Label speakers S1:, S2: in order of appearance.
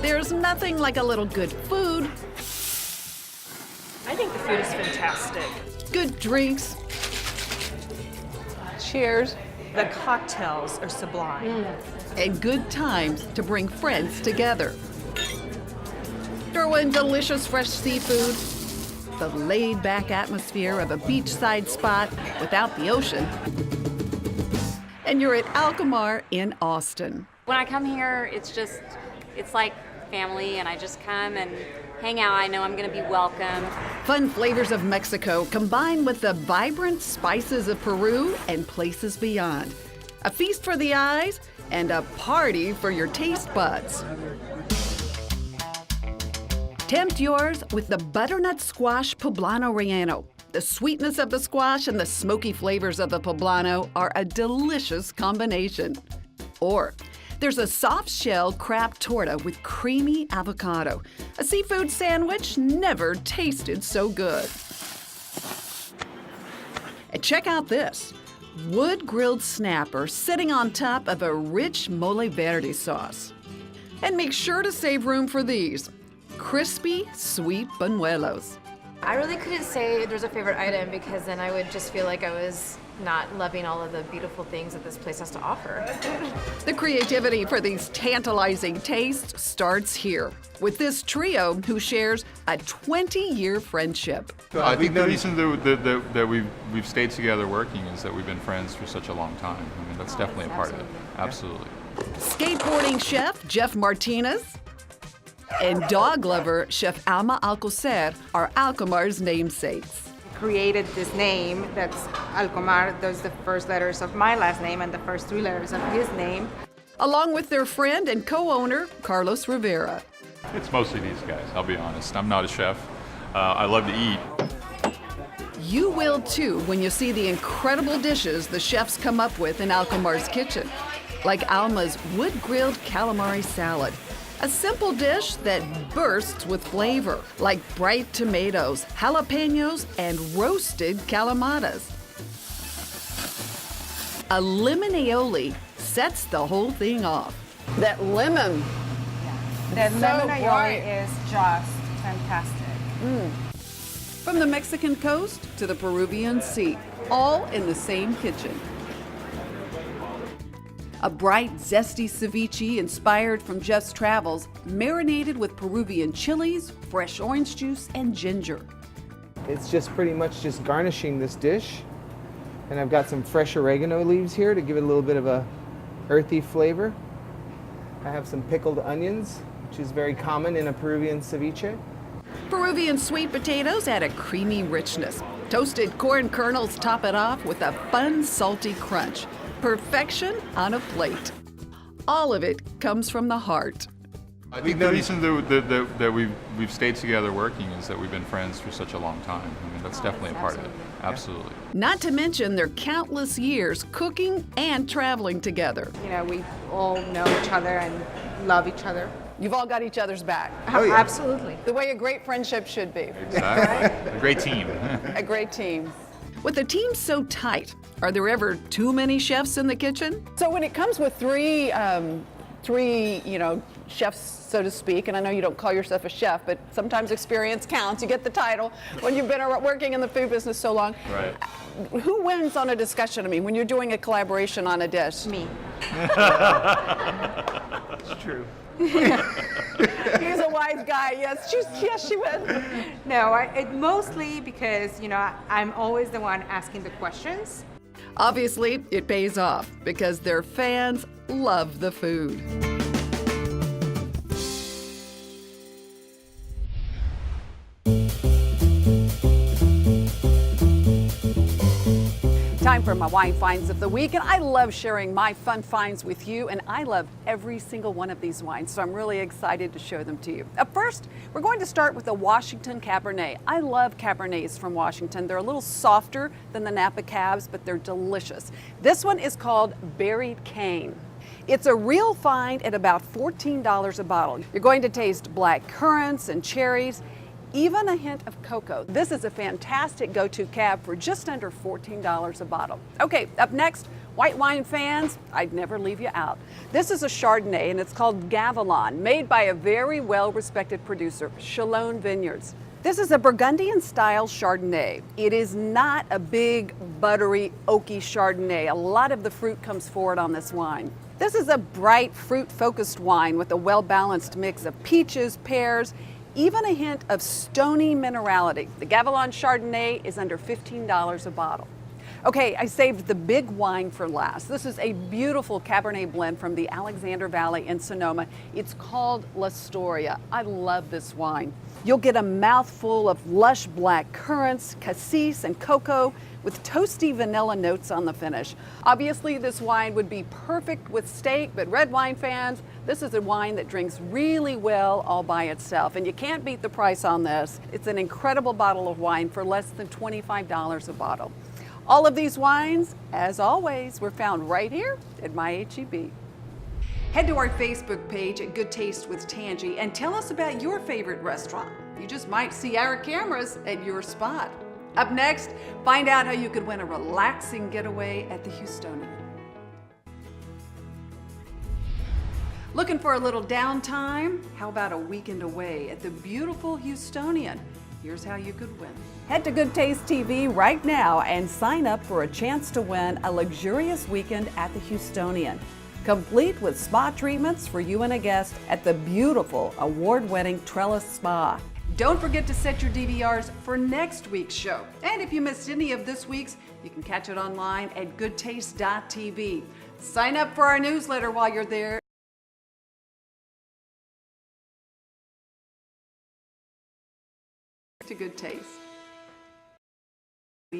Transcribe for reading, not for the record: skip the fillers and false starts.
S1: There's nothing like a little good food,
S2: I think the food is fantastic.
S1: good drinks,
S3: Cheers.
S2: The cocktails are sublime.
S1: and good times to bring friends together. Throw in delicious fresh seafood, the laid-back atmosphere of a beachside spot without the ocean, and you're at Alcomar in Austin.
S4: When I come here, it's like family, and I just come and hang out. I know I'm going to be welcome.
S1: Fun flavors of Mexico combined with the vibrant spices of Peru and places beyond. A feast for the eyes and a party for your taste buds. Tempt yours with the butternut squash poblano relleno. The sweetness of the squash and the smoky flavors of the poblano are a delicious combination. Or there's a soft shell crab torta with creamy avocado. A seafood sandwich never tasted so good. And check out this. Wood-grilled snapper sitting on top of a rich mole verde sauce. And make sure to save room for these. Crispy, sweet buñuelos.
S5: I really couldn't say there's a favorite item because then I would just feel like I was not loving all of the beautiful things that this place has to offer.
S1: The creativity for these tantalizing tastes starts here with this trio who shares a 20-year friendship.
S6: I think the reason that we've stayed together working is that we've been friends for such a long time. I mean, that's definitely a part of it. Absolutely.
S1: Skateboarding chef Jeff Martinez and dog lover Chef Alma Alcocer are Alcomar's namesakes.
S7: Created this name that's Alcomar. Those are the first letters of my last name and the first 3 letters of his name.
S1: Along with their friend and co-owner Carlos Rivera.
S6: It's mostly these guys, I'll be honest. I'm not a chef. I love to eat.
S1: You will too when you see the incredible dishes the chefs come up with in Alcomar's kitchen, like Alma's wood-grilled calamari salad. A simple dish that bursts with flavor, like bright tomatoes, jalapenos, and roasted calamatas. A lemon aioli sets the whole thing off. That lemon.
S7: The
S1: So
S7: lemon
S1: bright.
S7: aioli is just fantastic.
S1: From the Mexican coast to the Peruvian sea, all in the same kitchen. A bright, zesty ceviche inspired from Jeff's travels, marinated with Peruvian chilies, fresh orange juice, and ginger.
S8: It's just pretty much just garnishing this dish. And I've got some fresh oregano leaves here to give it a little bit of a earthy flavor. I have some pickled onions, which is very common in a Peruvian ceviche.
S1: Peruvian sweet potatoes add a creamy richness. Toasted corn kernels top it off with a fun, salty crunch. Perfection on a plate. All of it comes from the heart.
S6: I think the reason that we've stayed together working is that we've been friends for such a long time. I mean, that's definitely a part of it. Absolutely.
S1: Not to mention their countless years cooking and traveling together.
S7: You know, we all know each other and love each other.
S3: You've all got each other's back.
S8: Oh, yeah.
S7: Absolutely.
S3: The way a great friendship should be.
S6: Exactly. A great team.
S3: A great team.
S1: With a team so tight, are there ever too many chefs in the kitchen?
S3: So when it comes with three, chefs, so to speak, and I know you don't call yourself a chef, but sometimes experience counts. You get the title when you've been working in the food business so long.
S6: Right.
S3: Who wins on a discussion? I mean, when you're doing a collaboration on a dish?
S7: Me.
S8: It's true.
S3: He's a wise guy. Yes, she wins.
S7: No, it mostly because, you know, I'm always the one asking the questions.
S1: Obviously, it pays off because their fans love the food.
S3: Time for my wine finds of the week, and I love sharing my fun finds with you, and I love every single one of these wines, so I'm really excited to show them to you. Up first, we're going to start with the Washington Cabernet. I love Cabernets from Washington. They're a little softer than the Napa Cabs, but they're delicious. This one is called Buried Cane. It's a real find at about $14 a bottle. You're going to taste black currants and cherries, even a hint of cocoa. This is a fantastic go-to cab for just under $14 a bottle. Okay, up next, White wine fans, I'd never leave you out. This is a Chardonnay and it's called Gavilon, made by a very well-respected producer, Chalone Vineyards. This is a Burgundian style Chardonnay. It is not a big, buttery, oaky Chardonnay. A lot of the fruit comes forward on this wine. This is a bright, fruit-focused wine with a well-balanced mix of peaches, pears, even a hint of stony minerality. The Gavilon Chardonnay is under $15 a bottle. Okay, I saved the big wine for last. This is a beautiful Cabernet blend from the Alexander Valley in Sonoma. It's called L'Astoria. I love this wine. You'll get a mouthful of lush black currants, cassis, and cocoa with toasty vanilla notes on the finish. Obviously, this wine would be perfect with steak, but red wine fans, this is a wine that drinks really well all by itself, and you can't beat the price on this. It's an incredible bottle of wine for less than $25 a bottle. All of these wines, as always, were found right here at my H-E-B. Head to our Facebook page at Good Taste with Tanji and tell us about your favorite restaurant. You just might see our cameras at your spot. Up next, find out how you could win a relaxing getaway at the Houstonian. Looking for a little downtime? How about a weekend away at the beautiful Houstonian? Here's how you could win. Head to Good Taste TV right now and sign up for a chance to win a luxurious weekend at the Houstonian, complete with spa treatments for you and a guest at the beautiful award-winning Trellis Spa. Don't forget to set your DVRs for next week's show. And if you missed any of this week's, you can catch it online at goodtaste.tv. Sign up for our newsletter while you're there. To Good Taste.